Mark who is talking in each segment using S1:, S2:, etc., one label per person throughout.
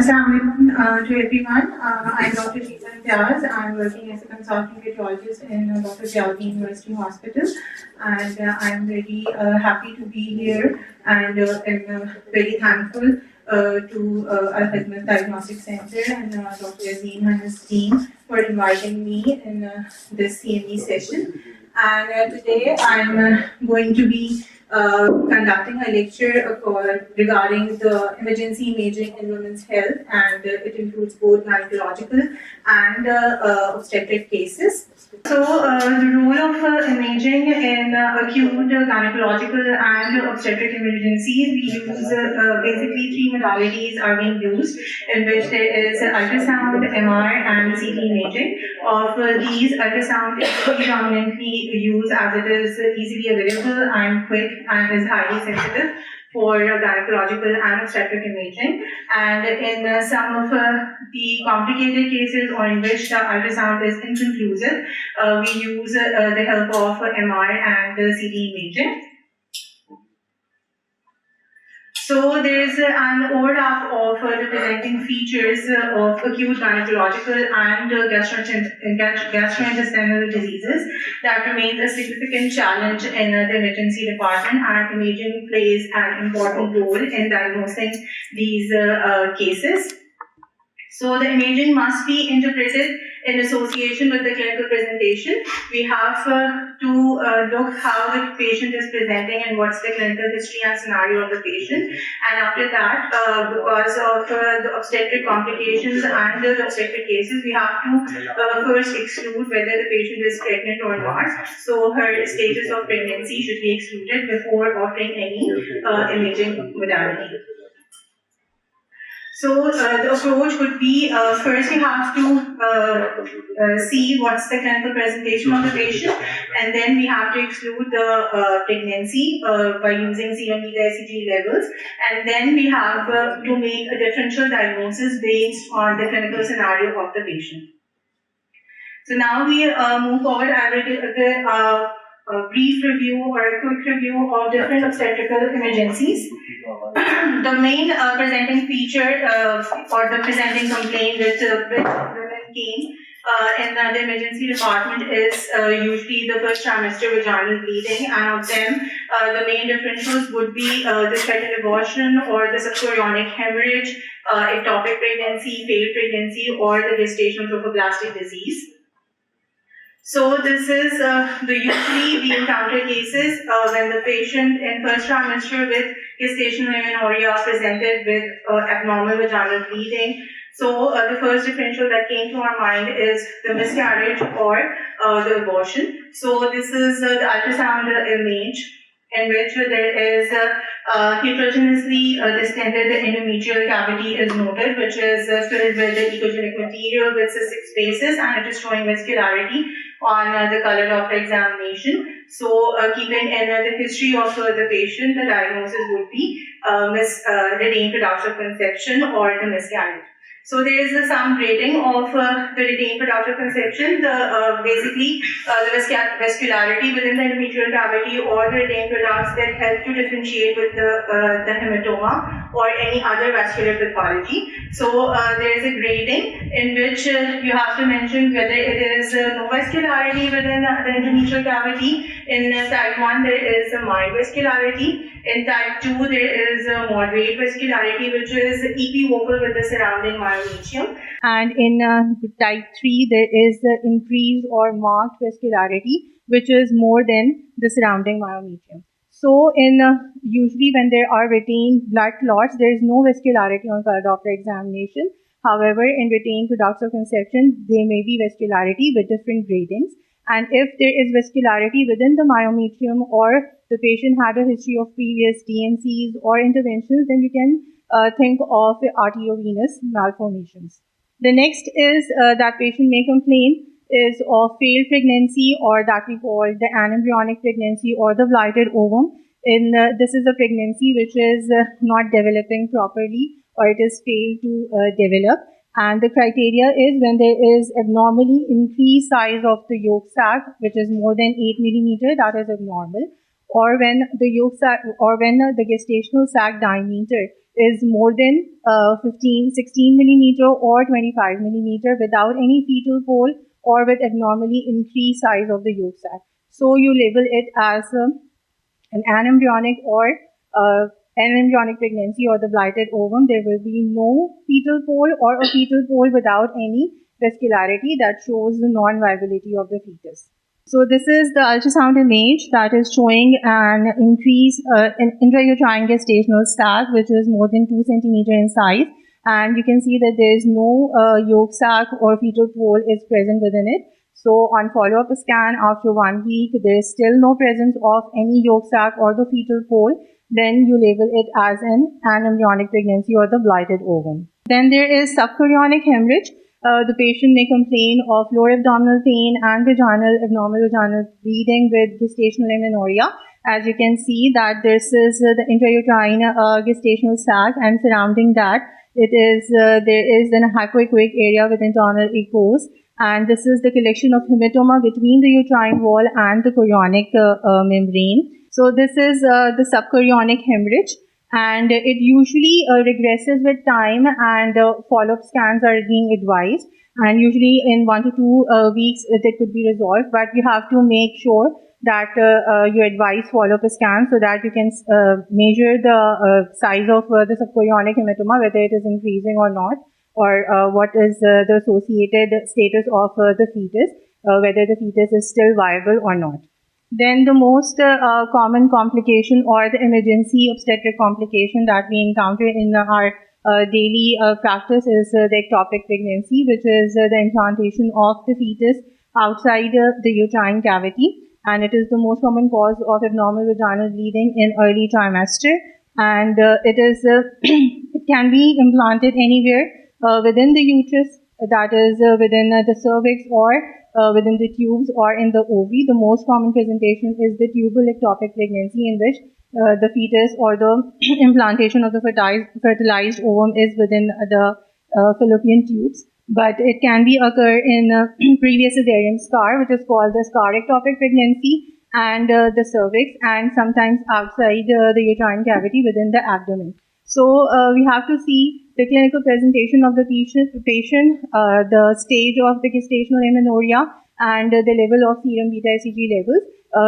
S1: Assalamualaikum to everyone. I'm Dr. Sheila Imtiaz. I'm working as a consultant radiologist in Dr. Ziauddin University Hospital, and I'm very happy to be here, and I'm very thankful to Al Khidmat Diagnostic Center and Dr. Azim and his team for inviting me in this CME session. And today I'm going to be conducting a lecture regarding the emergency imaging in women's health, and it includes both gynecological and obstetric cases. So the role of imaging in acute gynecological and obstetric emergencies, we use basically three modalities are being used, in which there is ultrasound, MR, and CT imaging. Of these, ultrasound is predominantly used as it is easily available and quick and is highly sensitive for gynecological and obstetric imaging. And in some of the complicated cases or in which the ultrasound is inconclusive, we use the help of MR and CT imaging. So there is an overlap of the presenting features of acute gynecological and gastrointestinal diseases that remains a significant challenge in the emergency department, and imaging plays an important role in diagnosing these cases. So the imaging must be interpreted in association with the clinical presentation. We have to look how the patient is presenting and what's the clinical history and scenario of the patient. And after that, because of the obstetric complications and the obstetric cases, we have to first exclude whether the patient is pregnant or not. So her status of pregnancy should be excluded before offering any imaging modality. So the approach would be, first you have to see what's the clinical presentation of the patient, and then we have to exclude the pregnancy by using serum-beta HCG levels, and then we have to make a differential diagnosis based on the clinical scenario of the patient. So now we move forward. I will give a brief review or a quick review of different obstetrical emergencies. The main presenting feature or the presenting complaint which women came in the emergency department is usually the first trimester vaginal bleeding, and of them the main differentials would be the threatened abortion or the subchorionic hemorrhage, ectopic pregnancy, failed pregnancy, or the gestational trophoblastic disease. So this is usually we encounter cases when the patient in first trimester with gestational amenorrhea presented with abnormal vaginal bleeding. So the first differential that came to our mind is the miscarriage or the abortion. So this is the ultrasound image in which there is heterogeneously distended endometrial cavity is noted, which is filled with the ecogenic material with cystic spaces, and it is showing vascularity on the color of the examination. So keeping in the history of the patient, the diagnosis would be retained productive conception or the miscarriage. So there is some rating of the retained productive conception, basically the vascularity within the endometrial cavity or the retained products that help to differentiate with the hematoma or any other vascular pathology. So there is a grading in which you have to mention whether it is no vascularity within the endometrial cavity. In type 1 there is a mild vascularity. In type 2 there is a moderate vascularity, which is equivocal with the surrounding myometrium. And in type 3 there is increased or marked vascularity, which is more than the surrounding myometrium. So in usually when there are retained blood clots, there is no vascularity on color Doppler examination. However, in retained products of conception, there may be vascularity with different gradings. And if there is vascularity within the myometrium, or the patient had a history of previous DNCs or interventions, then you can think of arteriovenous malformations. The next is that patient may complain is of failed pregnancy, or that we call the anembryonic pregnancy or the blighted ovum. This is a pregnancy which is not developing properly, or it is failed to develop. And the criteria is when there is abnormally increased size of the yolk sac, which is more than 8 millimeter, that is abnormal, or when the yolk sac or when the gestational sac diameter
S2: is more than 16 millimeter or 25 millimeter without any fetal pole or with abnormally increased size of the yolk sac. So you label it as an anembryonic or anembryonic pregnancy or the blighted ovum. There will be no fetal pole or a fetal pole without any vascularity that shows the non-viability of the fetus. So this is the ultrasound image that is showing an increase in intrauterine gestational sac, which is more than 2 centimeter in size. And you can see that there is no yolk sac or fetal pole is present within it. So on follow-up scan after 1 week, there is still no presence of any yolk sac or the fetal pole. Then you label it as an embryonic pregnancy or the blighted ovum. Then there is subchorionic hemorrhage. The patient may complain of lower abdominal pain and abnormal vaginal bleeding with gestational amenorrhea. As you can see that this is the intrauterine gestational sac, and surrounding that there is an hypoechoic area with internal echoes, and this is the collection of hematoma between the uterine wall and the chorionic membrane. So this is the subchorionic hemorrhage, and it usually regresses with time, and follow-up scans are being advised, and usually in 1 to 2 weeks it could be resolved, but you have to make sure that you advise follow-up scan so that you can measure the size of the subchorionic hematoma, whether it is increasing or not, or what is the associated status of the fetus, whether the fetus is still viable or not. Then the most common complication or the emergency obstetric complication that we encounter in our daily practice is the ectopic pregnancy, which is the implantation of the fetus outside the uterine cavity, and it is the most common cause of abnormal vaginal bleeding in early trimester, and it can be implanted anywhere within the uterus, that is within the cervix or within the tubes or in the ovary. The most common presentation is the tubal ectopic pregnancy, in which the fetus or the implantation of the fertilized ovum is within the fallopian tubes. But it can be occur in previous cesarean scar, which is called the scar ectopic pregnancy, and the cervix, and sometimes outside the uterine cavity within the abdomen. So we have to see the clinical presentation of the patient, the stage of the gestational amenorrhea, and the level of serum beta-HCG levels.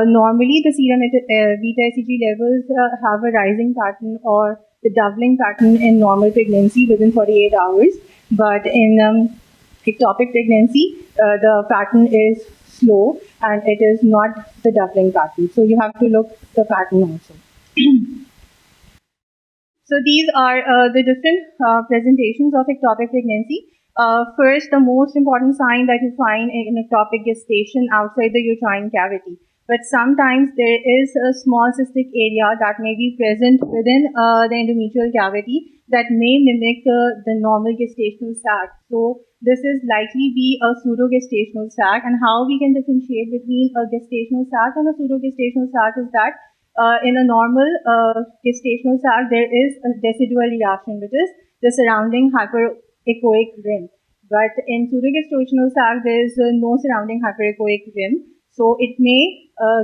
S2: Normally, the serum beta-HCG levels have a rising pattern or the doubling pattern in normal pregnancy within 48 hours. But in ectopic pregnancy, the pattern is slow and it is not the doubling pattern. So you have to look the pattern also. So these are the different presentations of ectopic pregnancy. First, the most important sign that you find in ectopic gestation outside the uterine cavity. But sometimes there is a small cystic area that may be present within the endometrial cavity that may mimic the normal gestational sac. So this is likely be a pseudo-gestational sac, and how we can differentiate between a gestational sac and a pseudo-gestational sac is that in a normal gestational sac, there is a decidual reaction, which is the surrounding hyperechoic rim. But in pseudogestational sac, there is no surrounding hyperechoic rim. So it may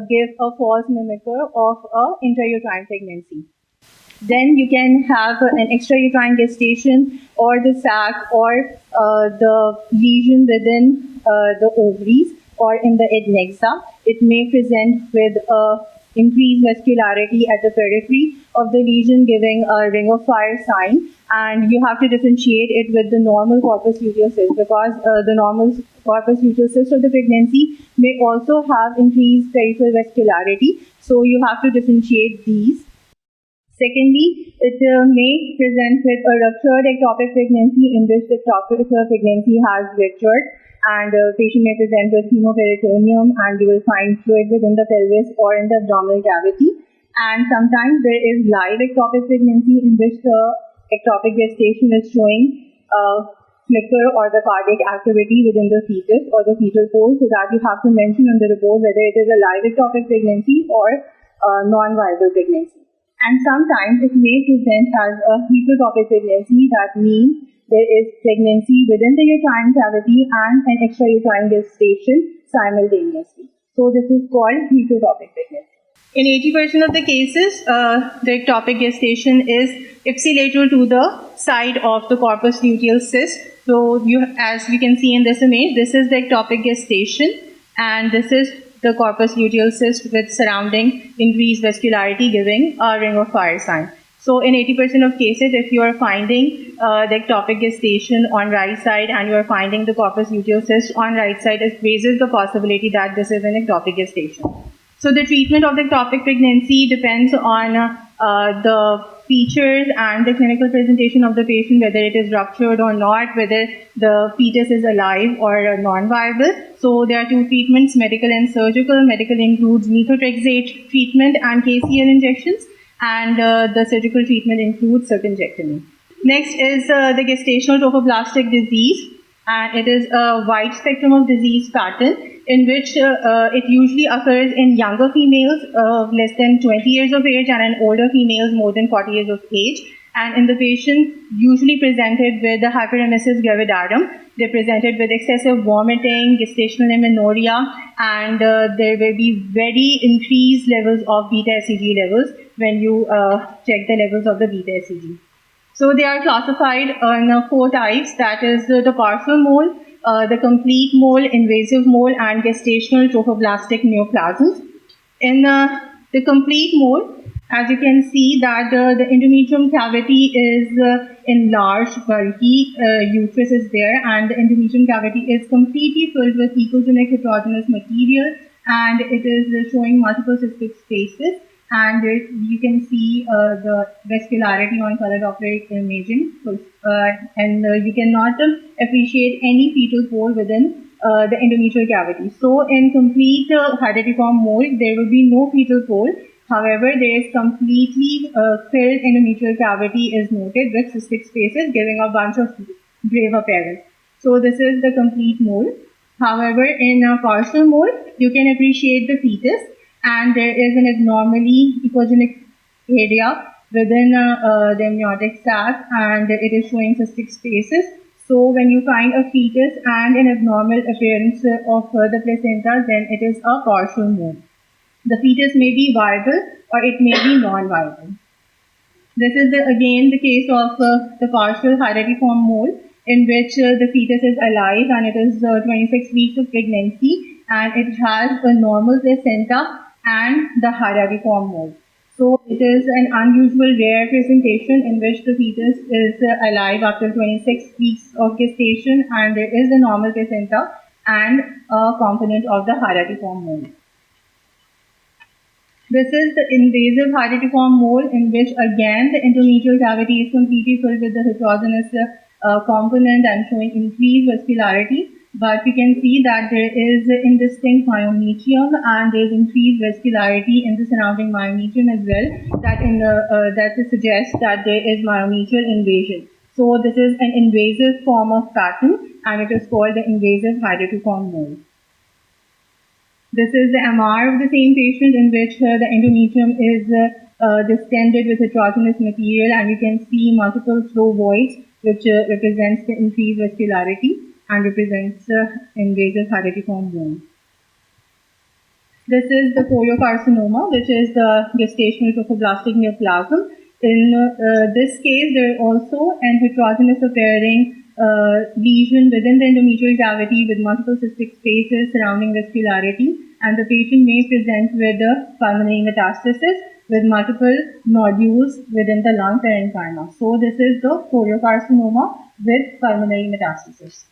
S2: give a false mimicker of an intrauterine pregnancy. Then you can have an extrauterine gestation or the sac or the lesion within the ovaries or in the adnexa. It may present with increased vascularity at the periphery of the lesion, giving a ring of fire sign, and you have to differentiate it with the normal corpus luteal cyst, because the normal corpus luteal cyst of the pregnancy may also have increased peripheral vascularity, so you have to differentiate these. Secondly, it may present with a ruptured ectopic pregnancy, in which the ectopic pregnancy has ruptured, and the patient may present with hemoperitoneum, and you will find fluid within the pelvis or in the abdominal cavity. And sometimes there is live ectopic pregnancy, in which the ectopic gestation is showing flicker or the cardiac activity within the fetus or the fetal pole, so that you have to mention on the report whether it is a live ectopic pregnancy or non-viable pregnancy. And sometimes it may present as a heterotopic pregnancy. That means there is pregnancy within the uterine cavity and an extrauterine gestation simultaneously. So this is called heterotopic pregnancy. In 80% of the cases, the ectopic gestation is ipsilateral to the side of the corpus luteal cyst. So, as you can see in this image, this is the ectopic gestation, and this is the corpus luteal cyst with surrounding increased vascularity, giving a ring of fire sign. So, in 80% of cases, if you are finding the ectopic gestation on right side and you are finding the corpus luteal cyst on right side, it raises the possibility that this is an ectopic gestation. So the treatment of the ectopic pregnancy depends on the features and the clinical presentation of the patient, whether it is ruptured or not, whether the fetus is alive or non-viable. So there are two treatments, medical and surgical. Medical includes methotrexate treatment and KCL injections, and the surgical treatment includes circumcision. Next is the gestational trophoblastic disease, and it is a wide spectrum of disease pattern in which it usually occurs in younger females less than 20 years of age and in older females more than 40 years of age. And in the patient usually presented with the hyperemesis gravidarum, they presented with excessive vomiting, gestational amenorrhea, and there will be very increased levels of beta HCG levels when you check the levels of the beta HCG. So they are classified in 4 types, that is the partial mole, the complete mole, invasive mole, and gestational trophoblastic neoplasms. In the complete mole, as you can see that the endometrium cavity is enlarged, bulky, uterus is there, and the endometrium cavity is completely filled with echogenic heterogeneous material, and it is showing multiple cystic spaces. And you can see the vascularity on color Doppler imaging, and you cannot appreciate any fetal pole within the endometrial cavity. So in complete hydatiform mole, there will be no fetal pole. However, there is completely filled endometrial cavity is noted with cystic spaces, giving a bunch of grave appearance. So this is the complete mole. However, in a partial mole, you can appreciate the fetus, and there is an abnormally echogenic area within the amniotic sac, and it is showing cystic spaces. So when you find a fetus and an abnormal appearance of the placenta, then it is a partial mole. The fetus may be viable or it may be non-viable. This is again the case of the partial hydatiform mole, in which the fetus is alive and it is 26 weeks of pregnancy, and it has a normal placenta and the hydatiform mole. So it is an unusual rare presentation in which the fetus is alive after 26 weeks of gestation, and there is a normal placenta and a component of the hydatiform mole. This is the invasive hydatiform mole, in which again the endometrial cavity is completely filled with the heterogeneous component and showing increased vascularity. But you can see that there is indistinct myometrium and there is increased vascularity in the surrounding myometrium as well, that suggests that there is myometrial invasion. So this is an invasive form of pattern, and it is called the invasive hydatiform mole. This is the MR of the same patient, in which the endometrium is distended with heterogeneous material, and you can see multiple flow voids, which represents the increased vascularity and represents invasive hydatiform mole. This is the choriocarcinoma, which is the gestational trophoblastic neoplasm. In this case, there is also an heterogeneous appearing lesion within the endometrial cavity with multiple cystic spaces surrounding vascularity, and the patient may present with a pulmonary metastasis with multiple nodules within the lung parenchyma. So this is the choriocarcinoma with pulmonary metastasis.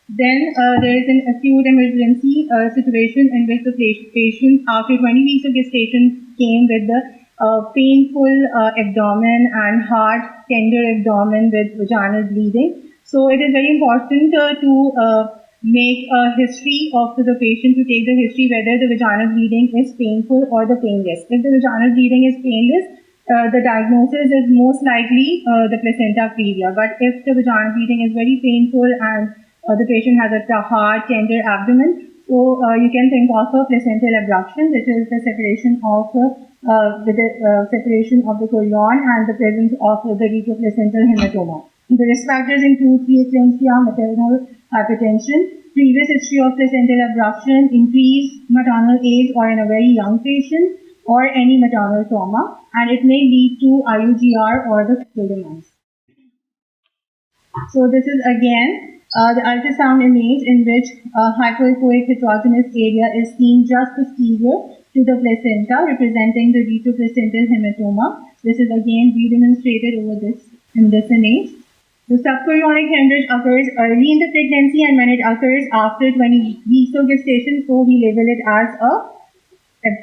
S2: Then there is an acute emergency situation in which the patient after 20 weeks of gestation came with the painful abdomen and hard, tender abdomen with vaginal bleeding. So it is very important to make a history of the patient, to take the history whether the vaginal bleeding is painful or the painless. If the vaginal bleeding is painless, the diagnosis is most likely the placenta previa. But if the vaginal bleeding is very painful and the patient has a hard, tender abdomen, so you can think of a placental abruption, which is the separation of separation of the chorion and the presence of the retroplacental hematoma. The risk factors include preeclampsia, maternal hypertension, previous history of placental abruption, increased maternal age or in a very young patient, or any maternal trauma, and it may lead to IUGR or the fetal demise. So this is again the ultrasound image in which hypoechoic heterogeneous area is seen just posterior to the placenta, representing the retroplacental hematoma. This is again redemonstrated over this in this image. The subchorionic hemorrhage occurs early in the pregnancy, and when it occurs after 20 weeks of gestation, so we label it as a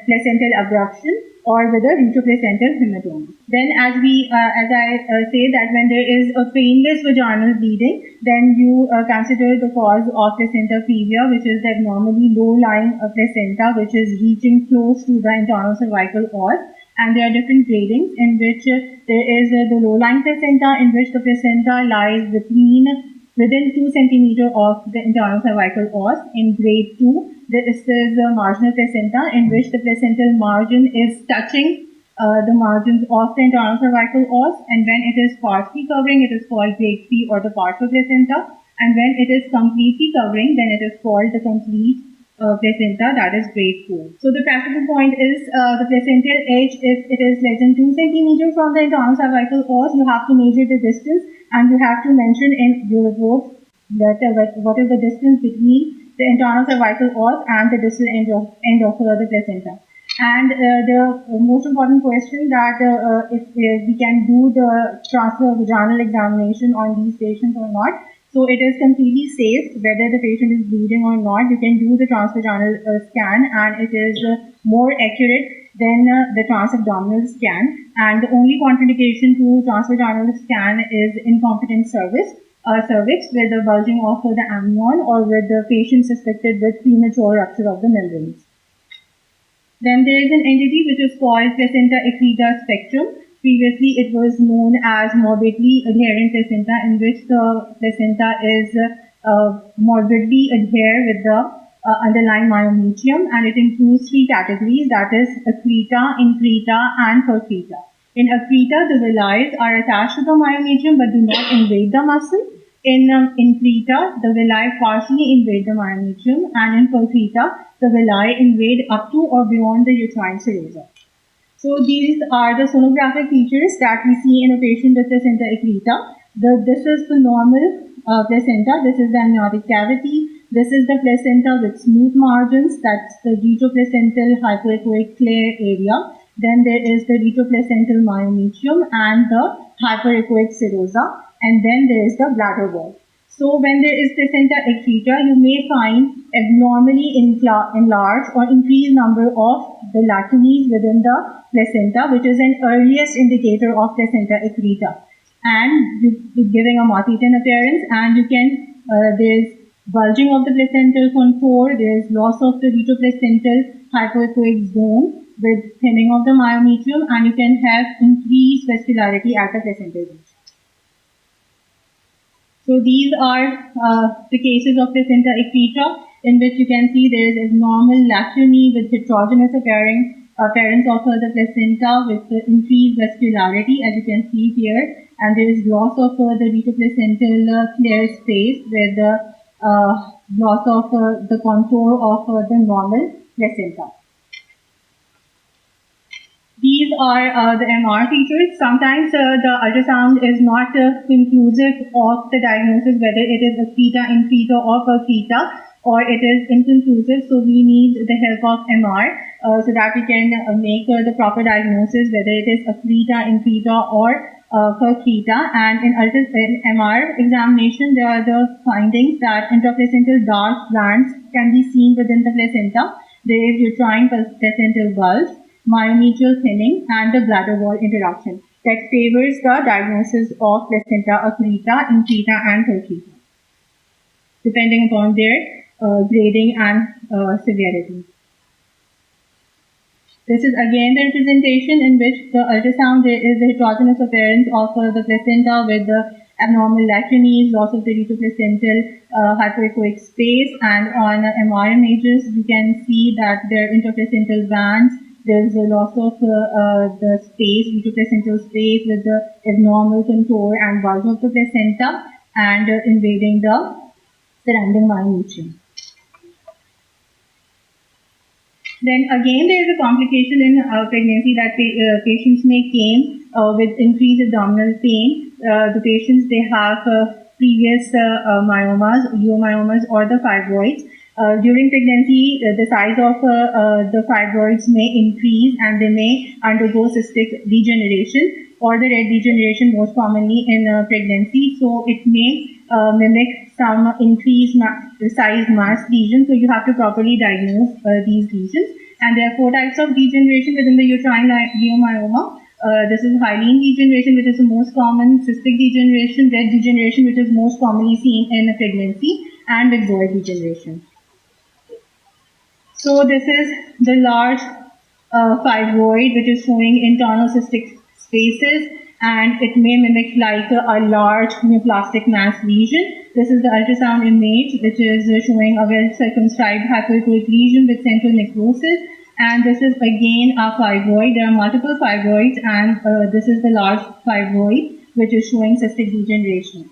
S2: placental abruption or with a retroplacental hematoma. Then as I say that when there is a painless vaginal bleeding, then you consider the cause of placenta previa, which is the abnormally low-lying placenta, which is reaching close to the internal cervical os. And there are different gradings in which there is the low-lying placenta, in which the placenta lies within 2 centimeters of the internal cervical os. In grade 2, this is a marginal placenta in which the placental margin is touching the margins of the internal cervical os, and when it is partially covering, it is called grade 3 or the partial placenta, and when it is completely covering, then it is called the complete placenta, that is grade 4. So the practical point is the placental edge, if it is less than 2 centimeters from the internal cervical os, you have to measure the distance, and you have to mention in your report that what is the distance between the internal cervical os and the distal end of the placenta. And the most important question that if we can do the transvaginal examination on these patients or not. So it is completely safe whether the patient is bleeding or not. You can do the transvaginal scan, and it is more accurate than the transabdominal scan. And the only contraindication to transvaginal scan is incompetent cervix with the bulging of the amnion or with the patient suspected with premature rupture of the membranes. Then there is an entity which is called placenta accreta spectrum. Previously, it was known as morbidly adherent placenta, in which the placenta is morbidly adhere with the underlying myometrium, and it includes 3 categories, that is accreta, increta, and percreta. In accreta, the villi are attached to the myometrium but do not invade the muscle. In increta, the villi partially invade the myometrium, and in percreta, the villi invade up to or beyond the uterine serosa. So these are the sonographic features that we see in a patient with placenta accreta. This is the normal placenta. This is the amniotic cavity. This is the placenta with smooth margins. That's the retroplacental hypoechoic clear area. Then there is the retroplacental myometrium and the hyperechoic serosa. And then there is the bladder wall. So when there is placenta accreta, you may find abnormally enlarged or increased number of the lacunae within the placenta, which is an earliest indicator of placenta accreta. And giving a moth-eaten appearance, and you can, there is bulging of the placental contour, there is loss of the retroplacental hypoechoic zone with thinning of the myometrium, and you can have increased vascularity at the placental edge. So these are the cases of placenta accreta, in which you can see there is abnormal lacunae with heterogeneous appearance of the placenta with increased vascularity, as you can see here, and there is loss of the retroplacental clear space with the loss of the contour of the normal placenta. These are the MR features. Sometimes the ultrasound is not conclusive of the diagnosis, whether it is accreta, increta, or percreta, or it is inconclusive. So we need the help of MR so that we can make the proper diagnosis, whether it is accreta, increta, or percreta. And in MR examination, there are the findings that intraplacental dark bands can be seen within the placenta. There is uterine placental bulge, myometrial thinning, and the bladder wall interaction that favors the diagnosis of placenta accreta, increta, and percreta, depending upon their grading and severity. This is again the representation in which the ultrasound is the heterogeneous appearance of the placenta with the abnormal lacunae, loss of the retroplacental hypoechoic space, and on MR images you can see that there are interplacental bands. There is a loss of the space, retroplacental space with the abnormal contour and bulge of the placenta and invading the surrounding myometrium. Then again, there is a complication in pregnancy that patients may came with increased abdominal pain. The patients, they have previous myomas, leiomyomas, or the fibroids. During pregnancy, the size of the fibroids may increase and they may undergo cystic degeneration or the red degeneration most commonly in pregnancy. So it may mimic some increased size mass lesions. So you have to properly diagnose these lesions. And there are 4 types of degeneration within the uterine leiomyoma. This is hyaline degeneration, which is the most common, cystic degeneration, red degeneration, which is most commonly seen in pregnancy, and with void degeneration. So this is the large fibroid, which is showing internal cystic spaces, and it may mimic like a large neoplastic mass lesion. This is the ultrasound image, which is showing a well-circumscribed hyperechoic lesion with central necrosis. And this is again a fibroid. There are multiple fibroids, and this is the large fibroid, which is showing cystic degeneration.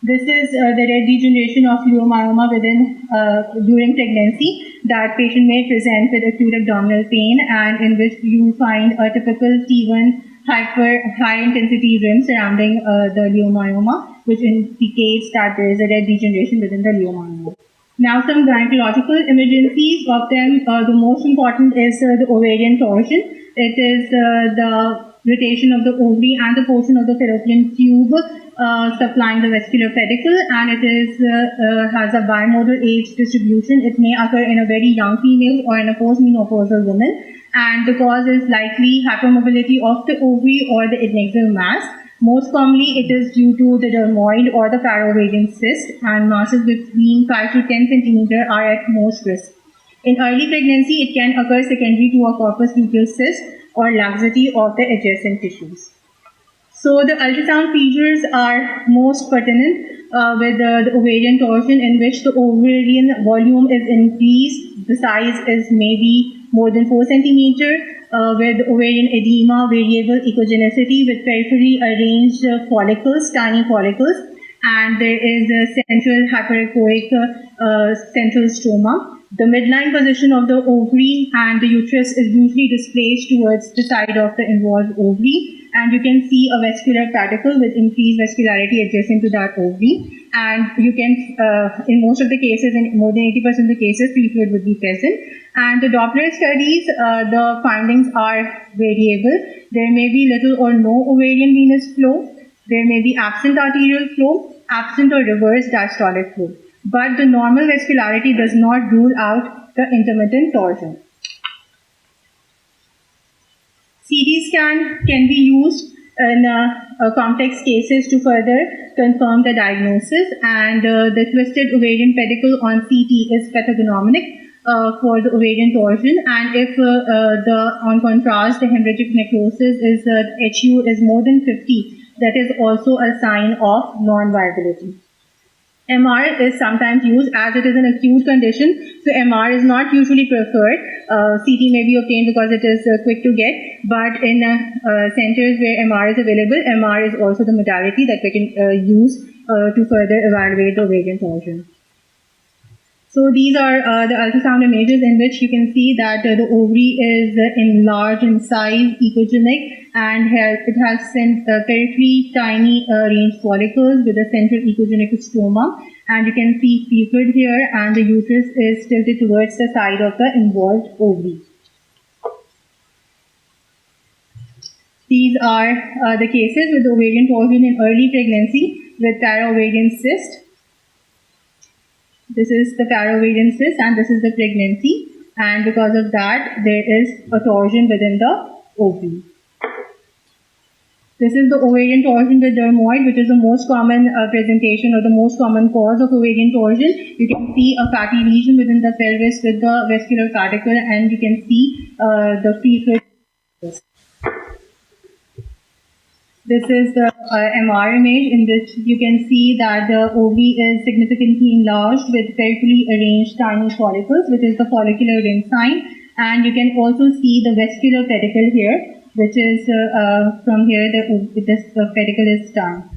S2: This is the red degeneration of leiomyoma during pregnancy. That patient may present with acute abdominal pain, and in which you find a typical T1 high intensity rim surrounding the leiomyoma, which indicates that there is a red degeneration within the leiomyoma. Now, some gynecological emergencies. Of them, the most important is the ovarian torsion. It is the rotation of the ovary and the portion of the fallopian tube supplying the vascular pedicle, and it is has a bimodal age distribution. It may occur in a very young female or in a postmenopausal woman, and the cause is likely hypermobility of the ovary or the adnexal mass. Most commonly, it is due to the dermoid or the paraovarian cyst, and masses between 5 to 10 centimeter are at most risk. In early pregnancy, it can occur secondary to a corpus luteal cyst or laxity of the adjacent tissues. So the ultrasound features are most pertinent with the ovarian torsion, in which the ovarian volume is increased. The size is maybe more than 4 centimeter, with ovarian edema, variable echogenicity with peripherally arranged follicles, tiny follicles, and there is a central hyperechoic central stroma. The midline position of the ovary and the uterus is usually displaced towards the side of the involved ovary, and you can see a vascular pedicle with increased vascularity adjacent to that ovary. And you can, in most of the cases, in more than 80% of the cases, free fluid would be present. And the Doppler studies, the findings are variable. There may be little or no ovarian venous flow. There may be absent arterial flow, absent or reverse diastolic flow. But the normal vascularity does not rule out the intermittent torsion. CT scan can be used in complex cases to further confirm the diagnosis, and the twisted ovarian pedicle on CT is pathognomonic for the ovarian torsion, and if on contrast the hemorrhagic necrosis is HU is more than 50, that is also a sign of non-viability. MR is sometimes used as it is an acute condition, so MR is not usually preferred. CT may be obtained because it is quick to get, but in centers where MR is available, MR is also the modality that we can use to further evaluate the ovarian torsion. So these are the ultrasound images in which you can see that the ovary is enlarged in size, echogenic, and it has peripherally tiny arranged follicles with a central echogenic stroma. And you can see free fluid here, and the uterus is tilted towards the side of the involved ovary. These are the cases with ovarian torsion in early pregnancy with paraovarian cyst. This is the paraovarian cyst, and this is the pregnancy, and because of that there is a torsion within the ovary. This is the ovarian torsion with dermoid, which is the most common presentation or the most common cause of ovarian torsion. You can see a fatty lesion within the pelvis with the vascular pedicle, and you can see the free fluid. This is the MR image in which you can see that the ovary is significantly enlarged with peripherally arranged tiny follicles, which is the follicular ring sign. And you can also see the vascular pedicle here, which is from here this pedicle is done.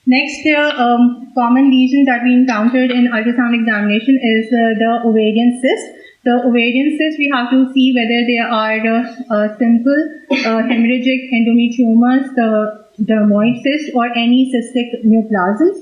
S2: Next, common lesion that we encountered in ultrasound examination is the ovarian cyst. The ovarian cyst, we have to see whether they are simple hemorrhagic endometriomas, the dermoid cyst, or any cystic neoplasms.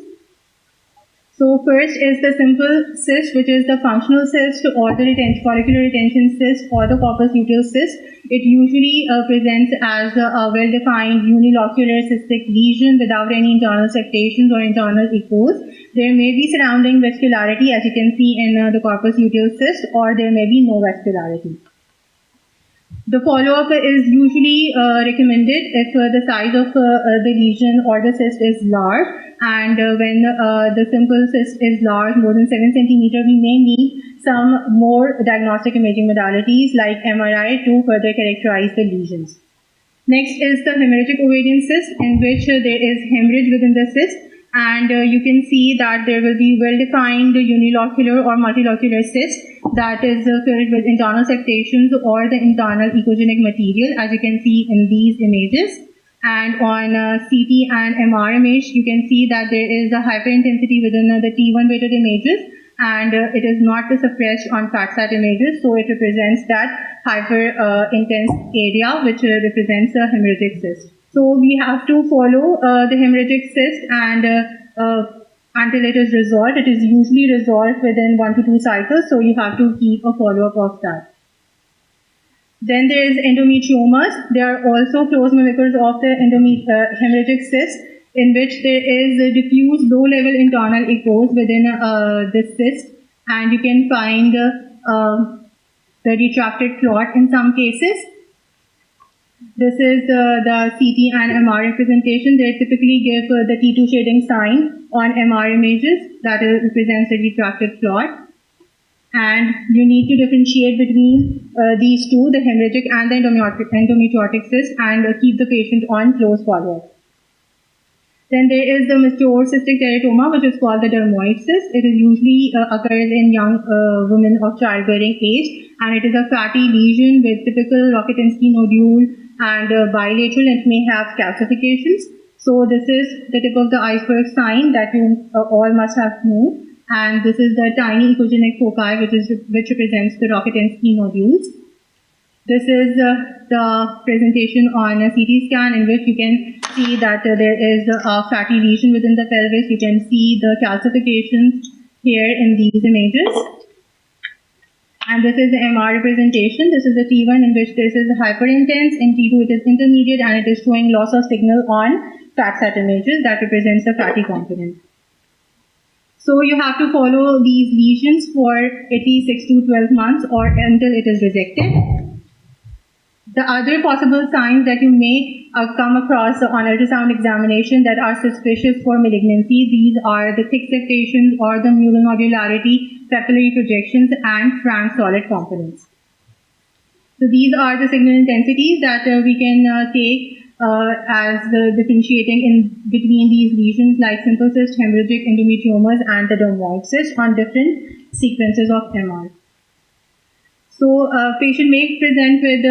S2: So first is the simple cyst, which is the functional cyst or the follicular retention cyst or the corpus luteal cyst. It usually presents as a well-defined unilocular cystic lesion without any internal septations or internal echoes. There may be surrounding vascularity, as you can see in the corpus luteal cyst, or there may be no vascularity. The follow-up is usually recommended if the size of the lesion or the cyst is large, and when the simple cyst is large, more than 7 centimeters, we may need some more diagnostic imaging modalities like MRI to further characterize the lesions. Next is the hemorrhagic ovarian cyst, in which there is hemorrhage within the cyst, and you can see that there will be well-defined unilocular or multilocular cyst that is filled with internal septations or the internal echogenic material, as you can see in these images. And on CT and MR image, you can see that there is a hyperintensity within the T1 weighted images, and it is not suppressed on FAT-SAT images, so it represents that hyper-intense area which represents a hemorrhagic cyst. So we have to follow the hemorrhagic cyst and until it is resolved. It is usually resolved within 1 to 2 cycles, so you have to keep a follow-up of that. Then there is endometriomas. They are also close mimickers of the hemorrhagic cyst, in which there is a diffuse low-level internal echoes within this cyst, and you can find the retracted clot in some cases. This is the CT and MR representation. They typically give the T2 shading sign on MR images that represents the retracted clot. And you need to differentiate between these two, the hemorrhagic and the endometriotic cyst, and keep the patient on close follow-up. Then there is the mature cystic teratoma, which is called the dermoid cyst. It is usually occurs in young women of childbearing age, and it is a fatty lesion with typical Rokitansky nodule and bilateral, and it may have calcifications. So this is the tip of the iceberg sign that you all must have known. And this is the tiny echogenic foci, which represents the Rokitansky nodules. This is the presentation on a CT scan, in which you can see that there is a fatty lesion within the pelvis. You can see the calcifications here in these images. And this is the MR representation. This is the T1, in which this is hyperintense. In T2, it is intermediate, and it is showing loss of signal on FAT-SAT images that represents the fatty component. So you have to follow these lesions for at least 6 to 12 months or until it is resected. The other possible signs that you may come across on ultrasound examination that are suspicious for malignancy, these are the thick septations or the mulonodularity, papillary projections, and frank solid components. So these are the signal intensities that we can take as differentiating in between these lesions like simple cyst, hemorrhagic endometriomas, and the dermoid cyst on different sequences of MR. So patient may present with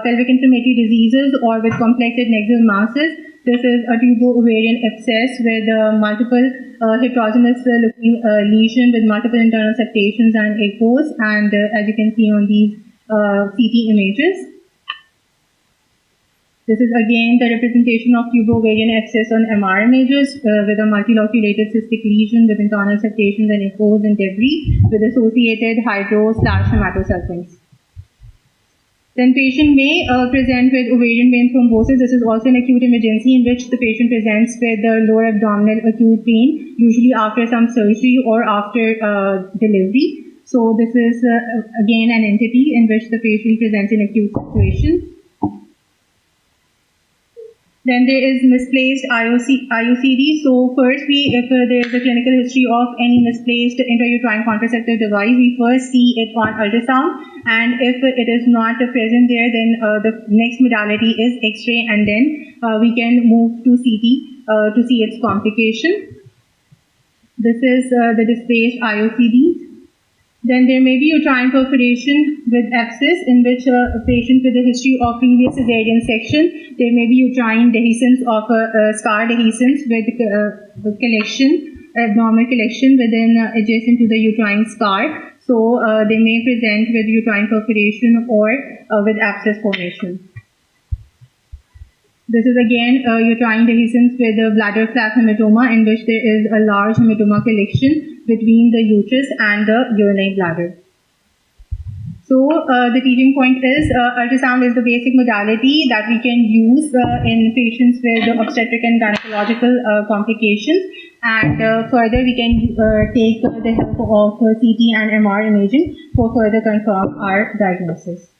S2: pelvic inflammatory diseases or with complex adnexal masses. This is a tubo-ovarian abscess with multiple heterogeneous looking lesion with multiple internal septations and echoes, and as you can see on these CT images. This is again the representation of tubo-ovarian abscess on MR images with a multiloculated cystic lesion with internal septations and echoes and debris with associated hydro/hematosulfings. Then patient may present with ovarian vein thrombosis. This is also an acute emergency in which the patient presents with lower abdominal acute pain, usually after some surgery or after delivery. So this is again an entity in which the patient presents in acute situation. Then there is misplaced IUCD. So firstly, if there is a clinical history of any misplaced intrauterine contraceptive device, we first see it on ultrasound, and if it is not present there, then the next modality is X-ray, and then we can move to CT to see its complication. This is the displaced IUCD. Then there may be uterine perforation with abscess, in which a patient with a history of previous cesarean section. There may be uterine dehiscence of scar dehiscence with collection, abnormal collection within adjacent to the uterine scar. So they may present with uterine perforation or with abscess formation. This is again uterine dehiscence with a bladder flap hematoma, in which there is a large hematoma collection between the uterus and the urinary bladder. So the teaching point is ultrasound is the basic modality that we can use in patients with obstetric and gynecological complications, and further we can take the help of CT and MR imaging for further confirm our diagnosis.